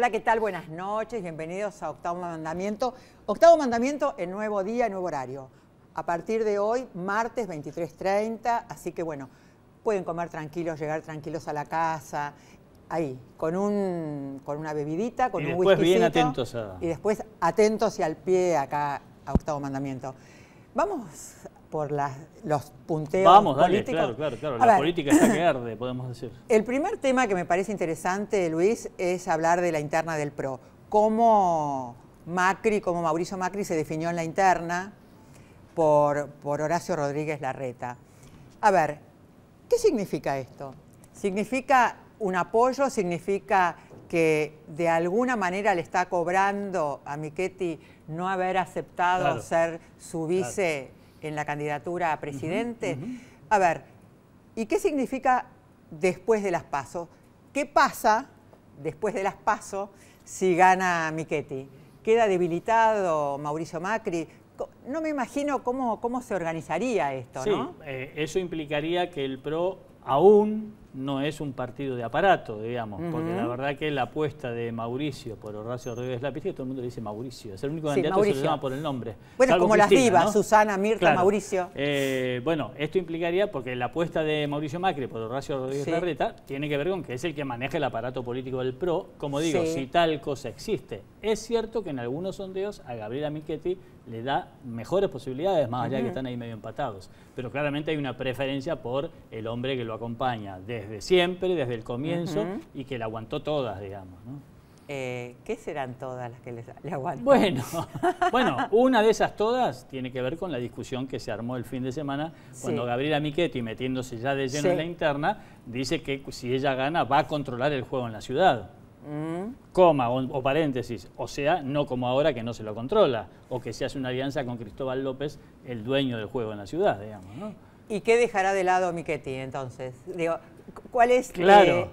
Hola, ¿qué tal? Buenas noches, bienvenidos a Octavo Mandamiento. Octavo Mandamiento en nuevo día, nuevo horario. A partir de hoy, martes 23:30, así que bueno, pueden comer tranquilos, llegar tranquilos a la casa, ahí, con una bebidita, con un whiskycito. Y después bien atentos a... Y después atentos y al pie acá a Octavo Mandamiento. Vamos por los punteos Vamos, dale, políticos. claro. A La ver, política está que arde, podemos decir. el primer tema que me parece interesante, Luis, es hablar de la interna del PRO. Cómo Mauricio Macri se definió en la interna por Horacio Rodríguez Larreta. A ver, ¿qué significa esto? ¿Significa un apoyo? ¿Significa que de alguna manera le está cobrando a Michetti no haber aceptado ser su vice en la candidatura a presidente? A ver, ¿y qué significa después de las PASO? ¿Qué pasa después de las PASO si gana Michetti? ¿Queda debilitado Mauricio Macri? No me imagino cómo se organizaría esto, ¿no? Sí, eso implicaría que el PRO aún no es un partido de aparato, digamos, porque la verdad que la apuesta de Mauricio por Horacio Rodríguez Larreta, todo el mundo le dice Mauricio, es el único candidato que se le llama por el nombre. Bueno, como Cristina, las divas, ¿no? Susana, Mirta, claro. Mauricio. Bueno, esto implicaría, porque la apuesta de Mauricio Macri por Horacio Rodríguez Larreta tiene que ver con que es el que maneja el aparato político del PRO, como digo, si tal cosa existe. Es cierto que en algunos sondeos a Gabriela Michetti le da mejores posibilidades, más allá de que están ahí medio empatados. Pero claramente hay una preferencia por el hombre que lo acompaña desde siempre, desde el comienzo, y que la aguantó todas, digamos, ¿no? ¿Qué serán todas las que le aguantan? Bueno, una de esas todas tiene que ver con la discusión que se armó el fin de semana, cuando Gabriela Michetti, metiéndose ya de lleno en la interna, dice que si ella gana va a controlar el juego en la ciudad. Coma o paréntesis, o sea, no como ahora que no se lo controla, o que se hace una alianza con Cristóbal López, el dueño del juego en la ciudad, digamos, ¿no? ¿Y qué dejará de lado Michetti entonces? Digo, ¿cuál es? Claro,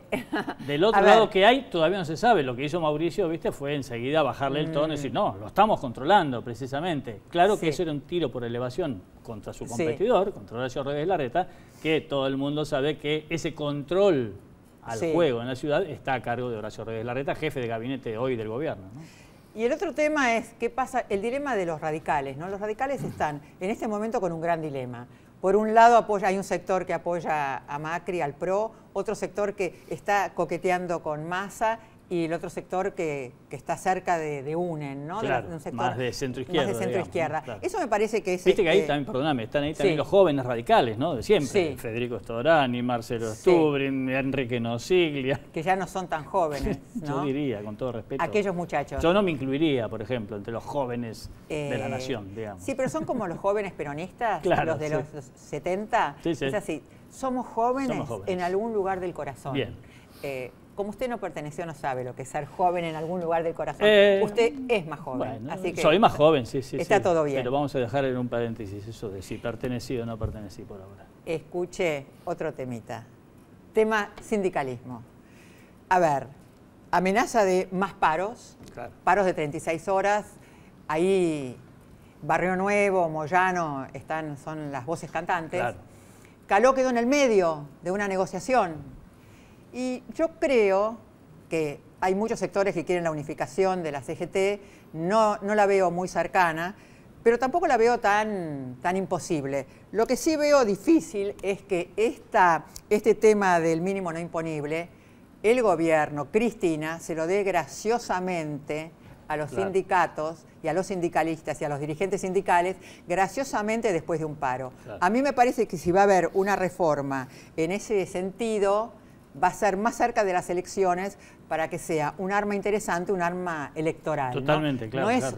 del otro lado que hay todavía no se sabe. Lo que hizo Mauricio, viste, fue enseguida bajarle el tono y decir, no, lo estamos controlando precisamente. Claro que eso era un tiro por elevación contra su competidor, contra Horacio Rodríguez Larreta, que todo el mundo sabe que ese control al juego en la ciudad está a cargo de Horacio Rodríguez Larreta, jefe de gabinete hoy del gobierno, ¿no? Y el otro tema es, ¿qué pasa? El dilema de los radicales, ¿no? Los radicales están en este momento con un gran dilema. Por un lado hay un sector que apoya a Macri, al PRO, otro sector que está coqueteando con Massa y el otro sector que está cerca de UNEN, ¿no? Claro, un sector más de centro-izquierda. Más de centro-izquierda. Claro. Eso me parece que es... Viste que ahí también, perdóname, están ahí también los jóvenes radicales, ¿no? De siempre. Federico Stodorani, Marcelo Stubrin, Enrique Nosiglia. Que ya no son tan jóvenes, ¿no? Yo diría, con todo respeto. Aquellos muchachos. Yo no me incluiría, por ejemplo, entre los jóvenes de la nación, digamos. Sí, pero son como los jóvenes peronistas, claro, los de los 70. Es así, somos jóvenes en algún lugar del corazón. Bien. Como usted no perteneció, no sabe lo que es ser joven en algún lugar del corazón. Usted es más joven. Bueno, así que soy más joven, sí. Está todo bien. Pero vamos a dejar en un paréntesis eso de si pertenecí o no pertenecí por ahora. Escuche otro temita. Tema sindicalismo. A ver, amenaza de más paros, paros de 36 horas. Ahí Barrio Nuevo, Moyano son las voces cantantes. Caló quedó en el medio de una negociación. Y yo creo que hay muchos sectores que quieren la unificación de la CGT, no la veo muy cercana, pero tampoco la veo tan imposible. Lo que sí veo difícil es que este tema del mínimo no imponible, el gobierno, Cristina, se lo dé graciosamente a los sindicatos y a los sindicalistas y a los dirigentes sindicales, graciosamente después de un paro. A mí me parece que si va a haber una reforma en ese sentido, va a ser más cerca de las elecciones para que sea un arma interesante, un arma electoral. Totalmente, ¿no? claro. No es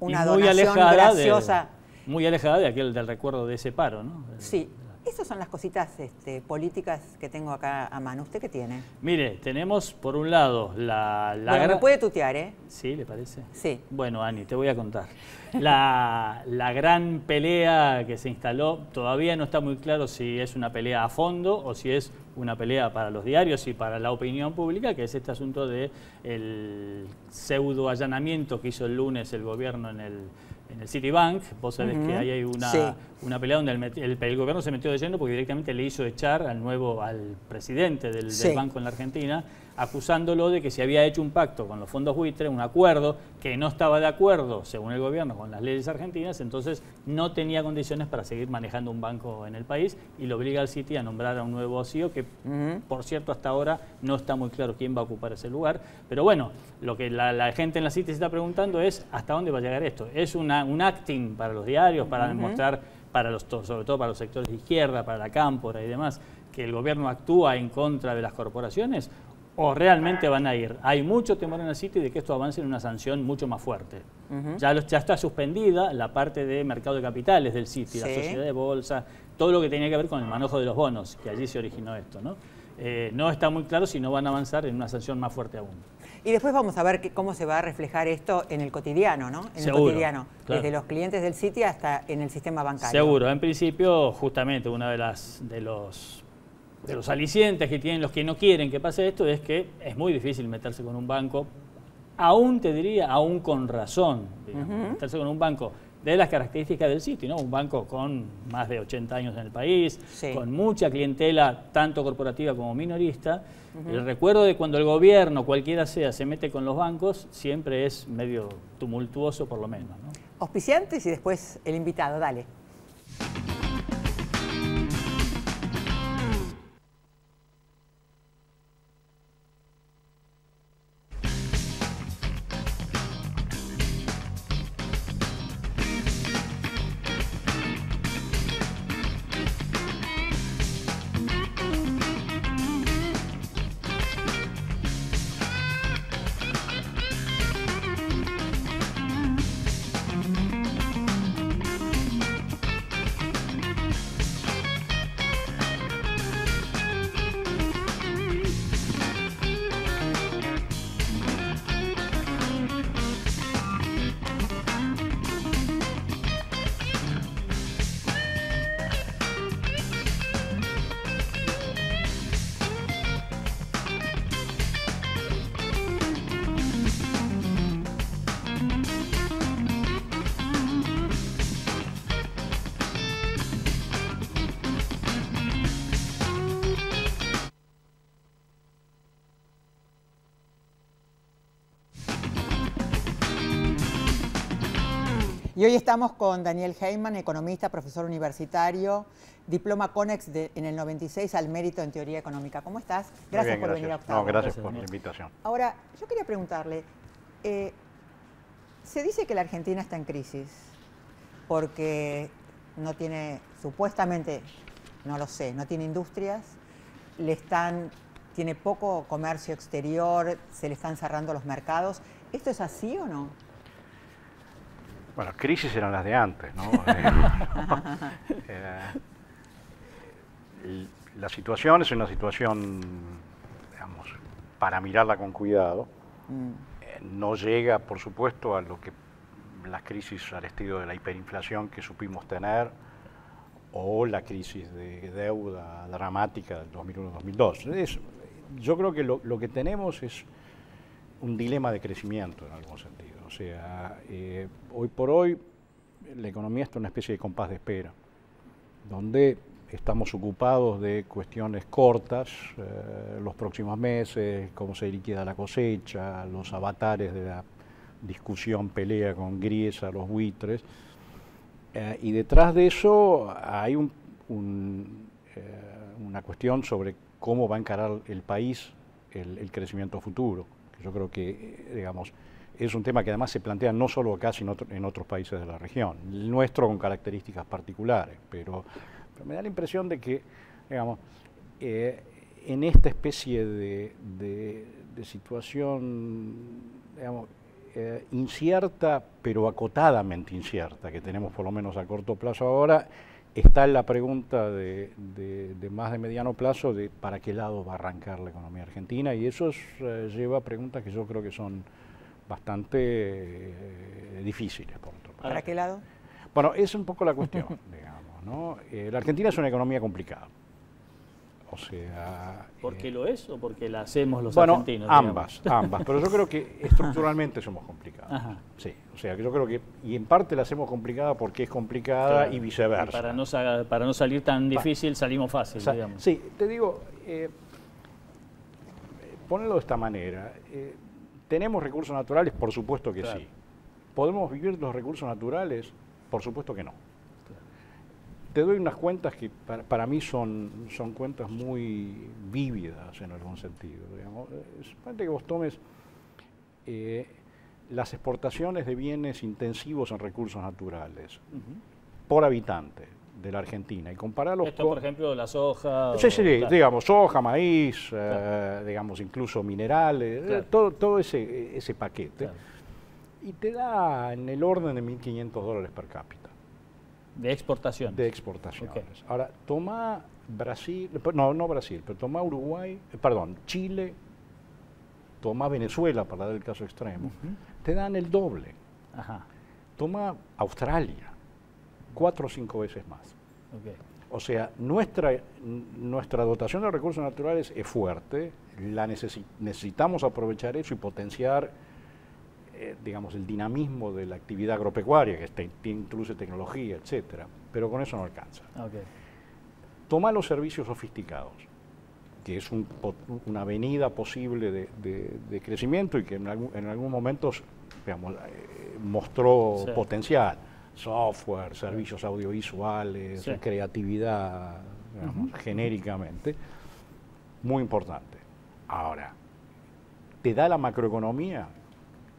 una muy donación graciosa. Muy alejada del recuerdo de ese paro, ¿no? Sí. Esas son las cositas políticas que tengo acá a mano. ¿Usted qué tiene? Mire, tenemos por un lado me puede tutear, ¿eh? ¿Sí, le parece? Sí. Bueno, Ani, te voy a contar. La gran pelea que se instaló, todavía no está muy claro si es una pelea a fondo o si es una pelea para los diarios y para la opinión pública, que es este asunto del pseudo allanamiento que hizo el lunes el gobierno en el Citibank. Vos sabés que ahí hay una pelea donde el gobierno se metió de lleno porque directamente le hizo echar al presidente del banco en la Argentina, acusándolo de que se había hecho un pacto con los fondos buitres, un acuerdo que no estaba de acuerdo, según el gobierno, con las leyes argentinas, entonces no tenía condiciones para seguir manejando un banco en el país y lo obliga al Citi a nombrar a un nuevo CEO que, por cierto, hasta ahora no está muy claro quién va a ocupar ese lugar. Pero bueno, lo que la gente en la Citi se está preguntando es ¿hasta dónde va a llegar esto? ¿Es un acting para los diarios, para demostrar, sobre todo para los sectores de izquierda, para la cámpora y demás, que el gobierno actúa en contra de las corporaciones? ¿O realmente van a ir? Hay mucho temor en el Citi de que esto avance en una sanción mucho más fuerte. Ya está suspendida la parte de mercado de capitales del Citi, la sociedad de bolsa, todo lo que tenía que ver con el manejo de los bonos, que allí se originó esto, ¿no? No está muy claro si no van a avanzar en una sanción más fuerte aún. Y después vamos a ver cómo se va a reflejar esto en el cotidiano, ¿no? En el cotidiano, claro. Desde los clientes del Citi hasta en el sistema bancario. Seguro. En principio, justamente, una de los alicientes que tienen los que no quieren que pase esto es que es muy difícil meterse con un banco, aún te diría, aún con razón, digamos, meterse con un banco de las características del Citi, ¿no? Un banco con más de 80 años en el país, con mucha clientela, tanto corporativa como minorista. El recuerdo de cuando el gobierno, cualquiera sea, se mete con los bancos, siempre es medio tumultuoso por lo menos, ¿no? Auspiciantes y después el invitado, dale. Y hoy estamos con Daniel Heyman, economista, profesor universitario, diploma CONEX en el 96 al mérito en teoría económica. ¿Cómo estás? Gracias por venir a Octavo. No, gracias por la invitación. Ahora, yo quería preguntarle, se dice que la Argentina está en crisis porque no tiene, supuestamente, no lo sé, no tiene industrias, tiene poco comercio exterior, se le están cerrando los mercados. ¿Esto es así o no? Bueno, crisis eran las de antes, ¿no? La situación es una situación, digamos, para mirarla con cuidado. No llega, por supuesto, a lo que las crisis al estilo de la hiperinflación que supimos tener o la crisis de deuda dramática del 2001-2002. Yo creo que lo que tenemos es un dilema de crecimiento en algún sentido. O sea, hoy por hoy la economía está en una especie de compás de espera, donde estamos ocupados de cuestiones cortas, los próximos meses, cómo se liquida la cosecha, los avatares de la discusión, pelea con Griesa, los buitres, y detrás de eso hay una cuestión sobre cómo va a encarar el país el crecimiento futuro. Yo creo que, digamos, es un tema que además se plantea no solo acá, sino en otros países de la región. El nuestro con características particulares, pero me da la impresión de que, digamos, en esta especie de situación, digamos, incierta, pero acotadamente incierta, que tenemos por lo menos a corto plazo ahora, está la pregunta de más de mediano plazo de para qué lado va a arrancar la economía argentina, y eso lleva a preguntas que yo creo que son bastante difíciles. ¿Para qué lado? Bueno, es un poco la cuestión, digamos, ¿no? La Argentina es una economía complicada. O sea... ¿Por qué lo es o porque la hacemos los argentinos? Bueno, ambas, pero yo creo que estructuralmente somos complicados. Ajá. Sí, o sea, que yo creo que, y en parte la hacemos complicada porque es complicada, claro, y viceversa. Y para no salir tan difícil, salimos fácil, digamos. Sí, te digo, ponerlo de esta manera, ¿tenemos recursos naturales? Por supuesto que sí. ¿Podemos vivir de los recursos naturales? Por supuesto que no. Te doy unas cuentas que para mí son cuentas muy vívidas en algún sentido. Suponete que vos tomes las exportaciones de bienes intensivos en recursos naturales por habitante de la Argentina y compararlos con... por ejemplo, la soja... Sí, digamos, soja, maíz, digamos, incluso minerales, todo ese paquete. Y te da en el orden de $1.500 per cápita. ¿De exportación? De exportaciones. Ahora, toma Brasil, no Brasil, pero toma Uruguay, Chile, toma Venezuela, para dar el caso extremo, te dan el doble. Toma Australia, 4 o 5 veces más. O sea, nuestra dotación de recursos naturales es fuerte, necesitamos aprovechar eso y potenciar digamos, el dinamismo de la actividad agropecuaria, que introduce tecnología, etcétera, pero con eso no alcanza. Toma los servicios sofisticados, que es una avenida posible de crecimiento y que en algún momento, digamos, mostró potencial. Software, servicios audiovisuales, creatividad, digamos, genéricamente, muy importante. Ahora, ¿te da la macroeconomía?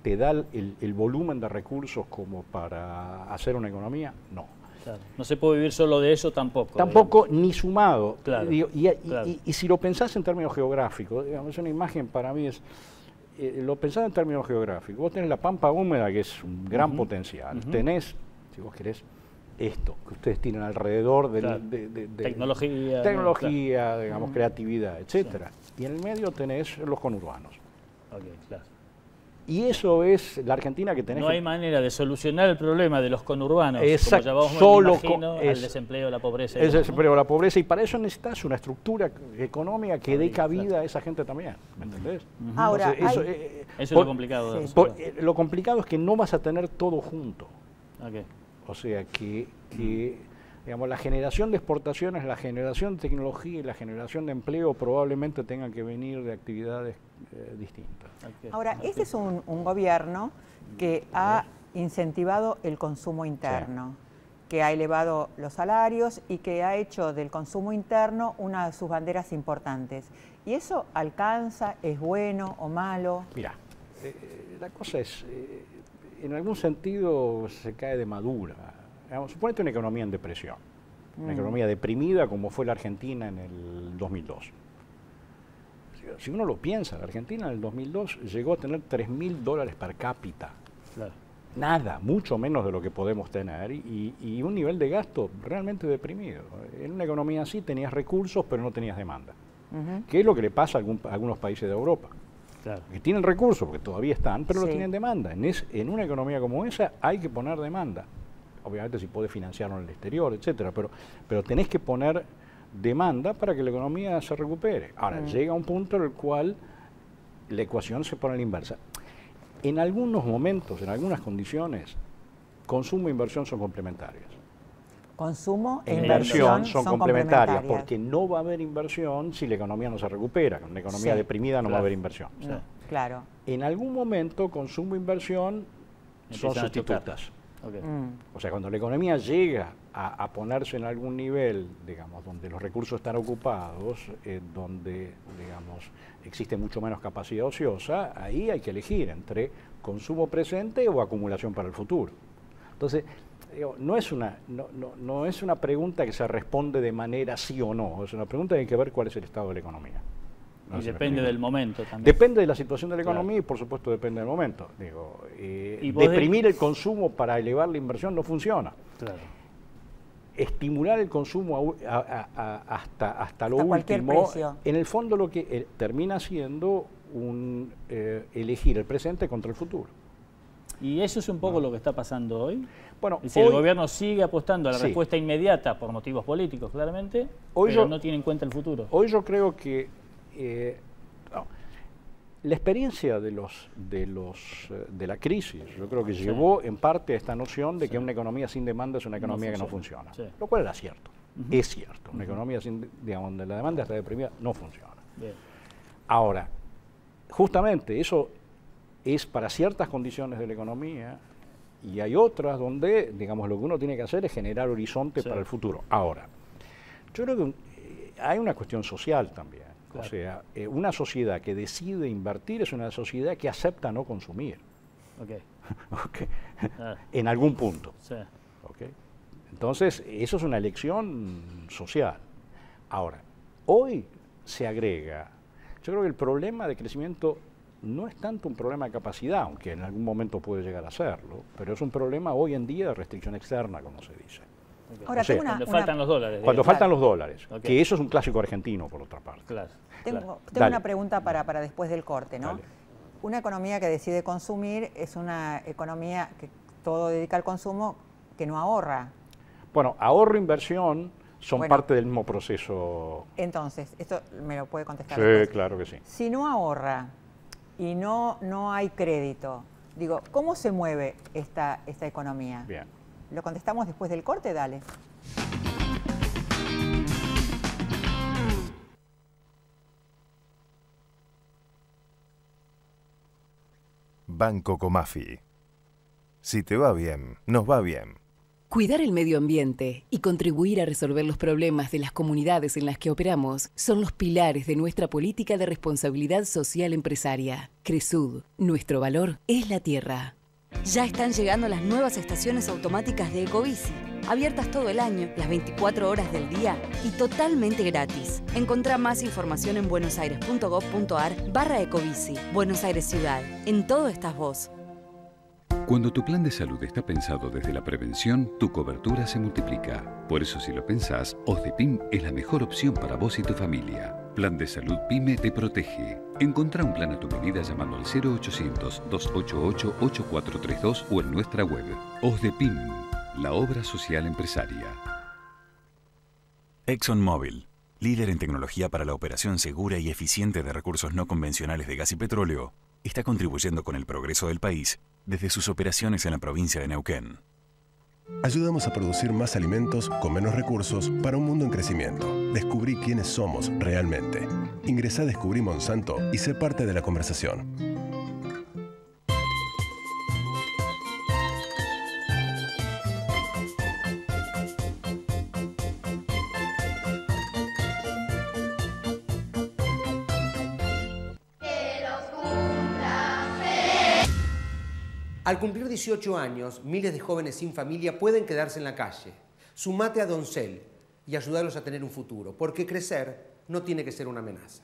¿Te da el volumen de recursos como para hacer una economía? No. No se puede vivir solo de eso tampoco. Tampoco, digamos. Ni sumado. Y si lo pensás en términos geográficos, digamos, una imagen para mí es, lo pensás en términos geográficos, vos tenés la pampa húmeda, que es un gran potencial, tenés, si vos querés, esto que ustedes tienen alrededor de tecnología, digamos, creatividad, etcétera. Y en el medio tenés los conurbanos. Y eso es la Argentina que tenés. No hay manera de solucionar el problema de los conurbanos, exacto, como llamamos, al desempleo, la pobreza. El desempleo, la pobreza, y para eso necesitas una estructura económica que dé cabida a esa gente también, ¿me entendés? Ahora, eso es lo complicado. Lo complicado es que no vas a tener todo junto. O sea, que digamos, la generación de exportaciones, la generación de tecnología y la generación de empleo probablemente tengan que venir de actividades distintas. Ahora, este es un gobierno que ha incentivado el consumo interno, que ha elevado los salarios y que ha hecho del consumo interno una de sus banderas importantes. ¿Y eso alcanza, es bueno o malo? Mira, la cosa es, en algún sentido se cae de madura. Suponete una economía en depresión, una economía deprimida como fue la Argentina en el 2002. Si uno lo piensa, la Argentina en el 2002 llegó a tener $3.000 per cápita. Nada, mucho menos de lo que podemos tener y un nivel de gasto realmente deprimido. En una economía así tenías recursos pero no tenías demanda. ¿Qué es lo que le pasa a algunos países de Europa? Que tienen recursos, porque todavía están, pero no tienen demanda. En una economía como esa hay que poner demanda. Obviamente si podés financiarlo en el exterior, etcétera, pero tenés que poner demanda para que la economía se recupere. Ahora, llega un punto en el cual la ecuación se pone a la inversa. En algunos momentos, en algunas condiciones, consumo e inversión son complementarias. Consumo e inversión son complementarias, porque no va a haber inversión si la economía no se recupera. Con una economía deprimida no va a haber inversión. Claro. En algún momento, consumo e inversión son sustitutas. O sea, cuando la economía llega a ponerse en algún nivel, digamos, donde los recursos están ocupados, donde, digamos, existe mucho menos capacidad ociosa, ahí hay que elegir entre consumo presente o acumulación para el futuro. Entonces, digo, no es una pregunta que se responde de manera sí o no, es una pregunta que hay que ver cuál es el estado de la economía. Y depende del momento también. Depende de la situación de la economía y por supuesto depende del momento. Digo, deprimir el consumo para elevar la inversión no funciona. Estimular el consumo hasta lo último, en el fondo lo que termina siendo elegir el presente contra el futuro. ¿Y eso es un poco lo que está pasando hoy? Bueno, es decir, el gobierno sigue apostando a la respuesta inmediata por motivos políticos, claramente, pero no tiene en cuenta el futuro. Hoy yo creo que la experiencia de la crisis, yo creo que llevó en parte a esta noción de que una economía sin demanda es una economía que no funciona. Lo cual era cierto, es cierto. Una economía sin, digamos, donde la demanda está deprimida no funciona. Ahora, justamente eso es para ciertas condiciones de la economía y hay otras donde, digamos, lo que uno tiene que hacer es generar horizonte para el futuro. Ahora, yo creo que hay una cuestión social también. Claro. O sea, una sociedad que decide invertir es una sociedad que acepta no consumir. Okay. En algún punto. Sí. Okay. Entonces, eso es una elección social. Ahora, hoy se agrega, yo creo que el problema de crecimiento no es tanto un problema de capacidad, aunque en algún momento puede llegar a serlo, pero es un problema hoy en día de restricción externa, como se dice. Okay. Ahora, cuando faltan los dólares. Cuando faltan los dólares, que eso es un clásico argentino, por otra parte. Claro. Tengo una pregunta para después del corte, ¿no? Dale. Una economía que decide consumir es una economía que todo dedica al consumo, que no ahorra. Bueno, ahorro e inversión son parte del mismo proceso. Entonces, esto me lo puede contestar. Sí, después. Claro que sí. Si no ahorra y no hay crédito, digo, ¿cómo se mueve esta economía? Bien. ¿Lo contestamos después del corte? Dale. Banco Comafi. Si te va bien, nos va bien. Cuidar el medio ambiente y contribuir a resolver los problemas de las comunidades en las que operamos son los pilares de nuestra política de responsabilidad social empresaria. Cresud, nuestro valor es la tierra. Ya están llegando las nuevas estaciones automáticas de Ecobici, abiertas todo el año, las 24 horas del día y totalmente gratis. Encontrá más información en buenosaires.gov.ar/Ecobici. Buenos Aires Ciudad. En todo estás vos. Cuando tu plan de salud está pensado desde la prevención, tu cobertura se multiplica. Por eso, si lo pensás, OSDEPIM es la mejor opción para vos y tu familia. Plan de Salud PYME te protege. Encontrá un plan a tu medida llamando al 0800-288-8432 o en nuestra web. OSDEPIM, la obra social empresaria. ExxonMobil, líder en tecnología para la operación segura y eficiente de recursos no convencionales de gas y petróleo, está contribuyendo con el progreso del país desde sus operaciones en la provincia de Neuquén. Ayudamos a producir más alimentos con menos recursos para un mundo en crecimiento. Descubrí quiénes somos realmente. Ingresá a Descubrí Monsanto y sé parte de la conversación. Al cumplir 18 años, miles de jóvenes sin familia pueden quedarse en la calle. Sumate a Doncel y ayudarlos a tener un futuro, porque crecer no tiene que ser una amenaza.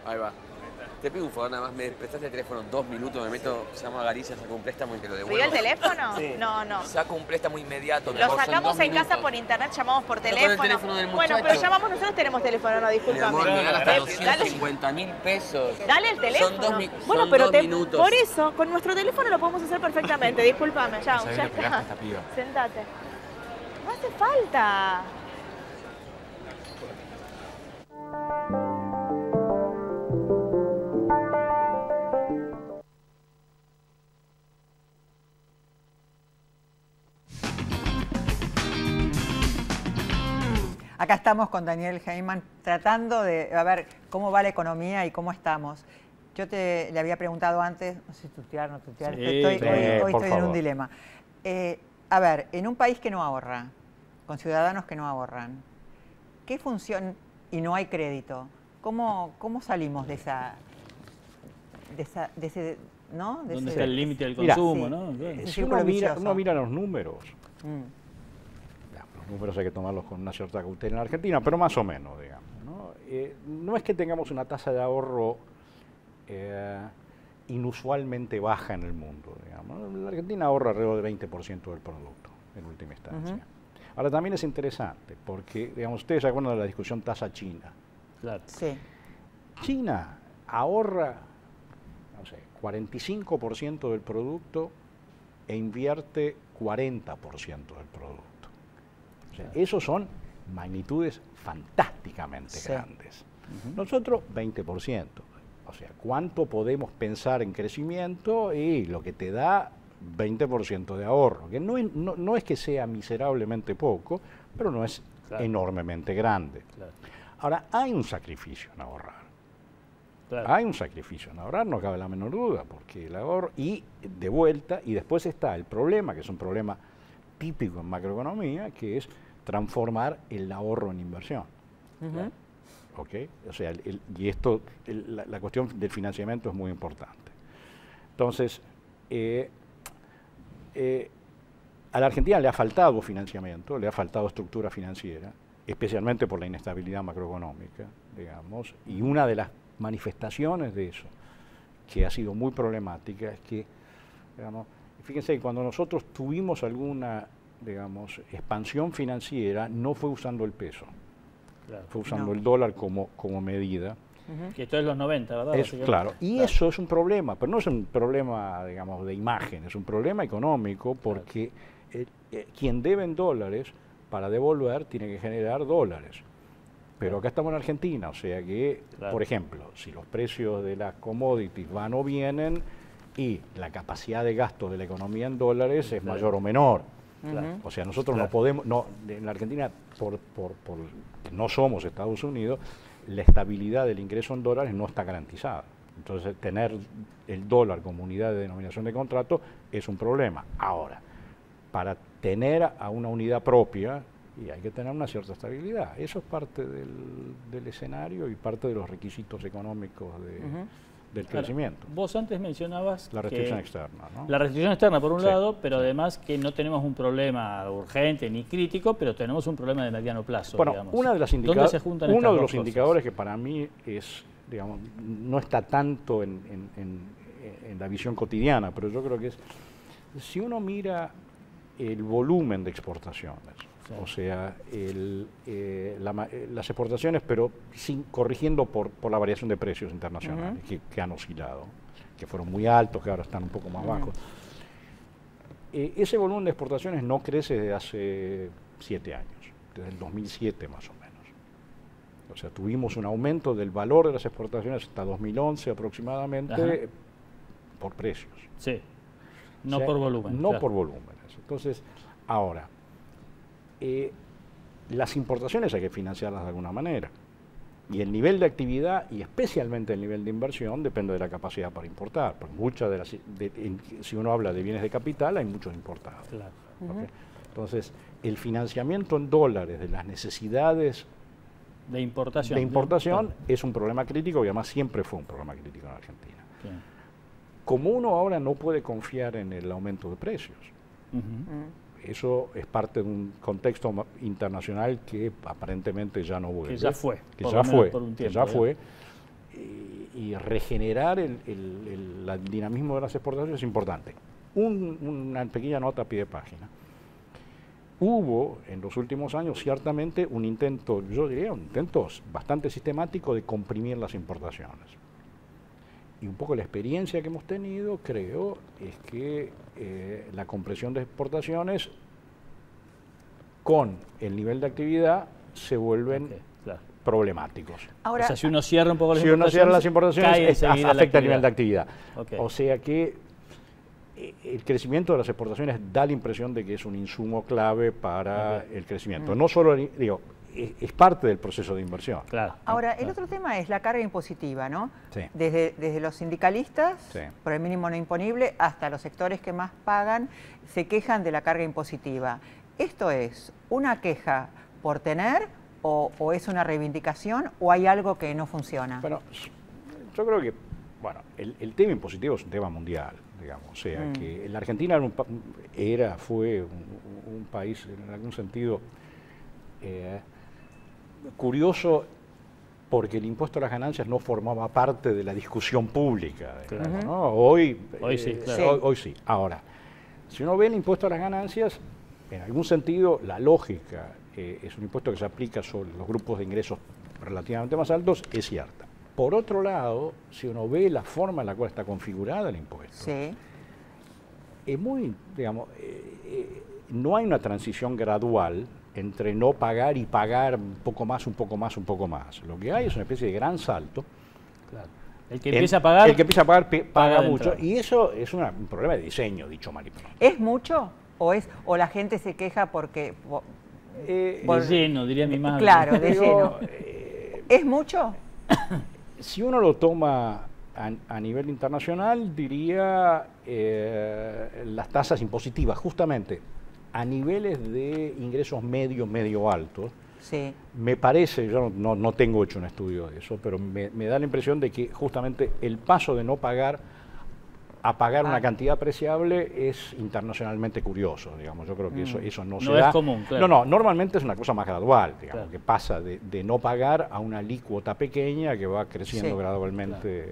Ahí va. Te pido un favor, nada más me prestaste el teléfono 2 minutos, me meto, llamo a Galicia, saco un préstamo y te lo devuelvo. ¿Pidió el teléfono? Sí. No. Saco un préstamo inmediato. Lo sacamos en casa por internet, llamamos por teléfono. Con el teléfono del bueno, pero llamamos, nosotros tenemos teléfono, no, discúlpame. Mi amor, me dan hasta 250.000 pesos. Dale el teléfono. Bueno, pero minutos. Por eso, con nuestro teléfono lo podemos hacer perfectamente, discúlpame. Chao, ya está. Sentate. No hace falta. Acá estamos con Daniel Heyman tratando de ver cómo va la economía y cómo estamos. Yo le había preguntado antes, no sé si tutear o no tutear, Sí, hoy estoy en un favor. dilema. A ver, en un país que no ahorra, con ciudadanos que no ahorran, ¿qué función y no hay crédito? ¿Cómo salimos de ese, ¿no? De ¿Dónde ese, está el límite del consumo? sí, ¿No? Si uno mira los números, los números hay que tomarlos con una cierta cautela en Argentina, pero más o menos, digamos, ¿no? No es que tengamos una tasa de ahorro inusualmente baja en el mundo, digamos. La Argentina ahorra alrededor del 20% del producto, en última instancia. Ahora, también es interesante, porque, digamos, ustedes se acuerdan de la discusión tasa China. Claro. Sí. China ahorra, no sé, 45% del producto e invierte 40% del producto. O sea, esos son magnitudes fantásticamente grandes. Nosotros, 20%. O sea, ¿cuánto podemos pensar en crecimiento? Y lo que te da 20% de ahorro, que no es que sea miserablemente poco, pero no es enormemente grande. Ahora, hay un sacrificio en ahorrar. Claro. Hay un sacrificio en ahorrar, no cabe la menor duda, porque el ahorro, y de vuelta, y después está el problema, que es un problema típico en macroeconomía, que es transformar el ahorro en inversión. ¿Okay? O sea, la cuestión del financiamiento es muy importante. Entonces, a la Argentina le ha faltado financiamiento, le ha faltado estructura financiera, especialmente por la inestabilidad macroeconómica, digamos, y una de las manifestaciones de eso, que ha sido muy problemática, es que, digamos, fíjense, cuando nosotros tuvimos alguna, digamos, expansión financiera, no fue usando el peso, fue usando el dólar como medida. Que esto es los 90, ¿verdad? Claro, y eso es un problema, pero no es un problema, digamos, de imagen, es un problema económico, porque quien debe en dólares, para devolver, tiene que generar dólares. Pero acá estamos en Argentina, o sea que, por ejemplo, si los precios de las commodities van o vienen y la capacidad de gasto de la economía en dólares es mayor o menor. O sea, nosotros no podemos, en la Argentina, por no somos Estados Unidos, la estabilidad del ingreso en dólares no está garantizada. Entonces, tener el dólar como unidad de denominación de contrato es un problema. Ahora, para tener a una unidad propia, y hay que tener una cierta estabilidad. Eso es parte del escenario y parte de los requisitos económicos del crecimiento. Vos antes mencionabas la restricción externa, ¿no? La restricción externa por un lado, pero además que no tenemos un problema urgente ni crítico, pero tenemos un problema de mediano plazo. Bueno, digamos. uno de los indicadores que para mí es, digamos, no está tanto en la visión cotidiana, pero yo creo que es, si uno mira el volumen de exportaciones, o sea, las exportaciones, pero corrigiendo por la variación de precios internacionales que han oscilado, que fueron muy altos, que ahora están un poco más bajos. Ese volumen de exportaciones no crece desde hace 7 años, desde el 2007 más o menos. O sea, tuvimos un aumento del valor de las exportaciones hasta 2011 aproximadamente por precios. Sí, no por volumen. No por volúmenes. Entonces, ahora, las importaciones hay que financiarlas de alguna manera. Y el nivel de actividad, y especialmente el nivel de inversión, depende de la capacidad para importar. Porque muchas de las, si uno habla de bienes de capital, hay muchos importados. Claro. ¿Okay? Entonces, el financiamiento en dólares de las necesidades de importación es un problema crítico, y además siempre fue un problema crítico en Argentina. Bien. Como uno ahora no puede confiar en el aumento de precios, eso es parte de un contexto internacional que aparentemente ya no vuelve. Que ya fue. Que ya fue. Y regenerar el dinamismo de las exportaciones es importante. Una pequeña nota a pie de página. Hubo en los últimos años ciertamente un intento, yo diría un intento bastante sistemático de comprimir las importaciones. Y un poco la experiencia que hemos tenido, creo, es que la compresión de exportaciones con el nivel de actividad se vuelven problemáticos. Ahora, o sea, si uno cierra un poco las importaciones, afecta el nivel de actividad. O sea que el crecimiento de las exportaciones da la impresión de que es un insumo clave para el crecimiento. No solo, digo, es parte del proceso de inversión. Claro. Ahora, el otro tema es la carga impositiva, ¿no? Sí. Desde los sindicalistas, por el mínimo no imponible, hasta los sectores que más pagan, se quejan de la carga impositiva. ¿Esto es una queja por tener o es una reivindicación o hay algo que no funciona? Bueno, yo creo que el tema impositivo es un tema mundial, digamos. O sea, que la Argentina fue un país, en algún sentido, curioso, porque el impuesto a las ganancias no formaba parte de la discusión pública. Digamos, ¿no? Hoy sí, claro. Hoy sí. Ahora, si uno ve el impuesto a las ganancias, en algún sentido la lógica es un impuesto que se aplica sobre los grupos de ingresos relativamente más altos, es cierta. Por otro lado, si uno ve la forma en la cual está configurada el impuesto, es muy, digamos, no hay una transición gradual entre no pagar y pagar un poco más, un poco más, un poco más. Lo que hay es una especie de gran salto. Claro. El que empieza a pagar, paga mucho. Y eso es un problema de diseño, dicho mal y pronto. ¿Es mucho? ¿O la gente se queja porque... de lleno, diría mi madre. Claro, de lleno. ¿Es mucho? Si uno lo toma a nivel internacional, diría las tasas impositivas, justamente a niveles de ingresos medio altos. Sí. Me parece, yo no tengo hecho un estudio de eso, pero me da la impresión de que justamente el paso de no pagar a pagar una cantidad apreciable es internacionalmente curioso, digamos. Yo creo que eso no se da. No es común, claro. No, normalmente es una cosa más gradual, digamos, claro, que pasa de no pagar a una alícuota pequeña que va creciendo gradualmente,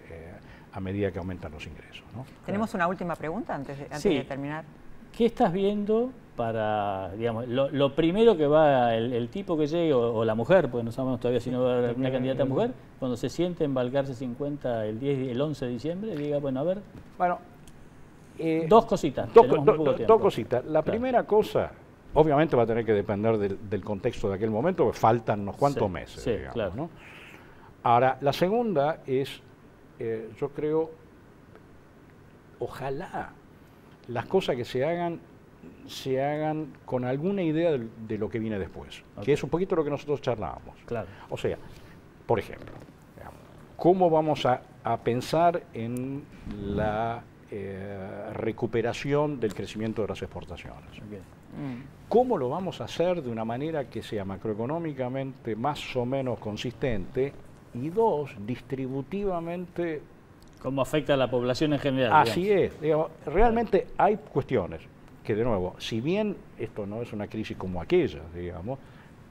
claro, a medida que aumentan los ingresos, ¿no? ¿Tenemos una última pregunta antes de terminar? ¿Qué estás viendo para, digamos, lo primero que va el tipo que llegue, o la mujer, porque no sabemos todavía si no va a haber una candidata mujer, cuando se siente en Balcarce 50 el 11 de diciembre, diga, bueno, a ver, dos cositas. Dos cositas. La primera cosa, obviamente va a tener que depender del contexto de aquel momento, porque faltan unos cuantos meses, digamos, claro, ¿no? Ahora, la segunda es, yo creo, ojalá las cosas que se hagan con alguna idea de lo que viene después, que es un poquito lo que nosotros charlábamos. Claro. O sea, por ejemplo, ¿cómo vamos a pensar en la recuperación del crecimiento de las exportaciones? ¿Cómo lo vamos a hacer de una manera que sea macroeconómicamente más o menos consistente y dos, distributivamente? ¿Cómo afecta a la población en general? Así digamos. Digamos, realmente hay cuestiones que, de nuevo, si bien esto no es una crisis como aquella, digamos,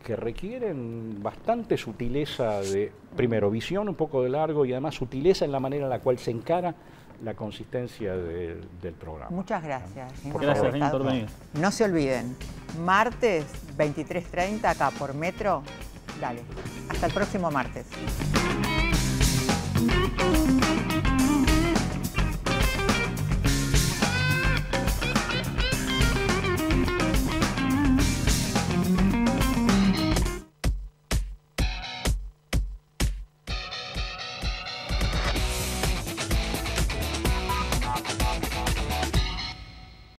que requieren bastante sutileza de, primero, visión un poco de largo y además sutileza en la manera en la cual se encara la consistencia del programa. Muchas gracias. Gracias por venir. No se olviden, martes 23:30 acá por Metro. Dale, hasta el próximo martes.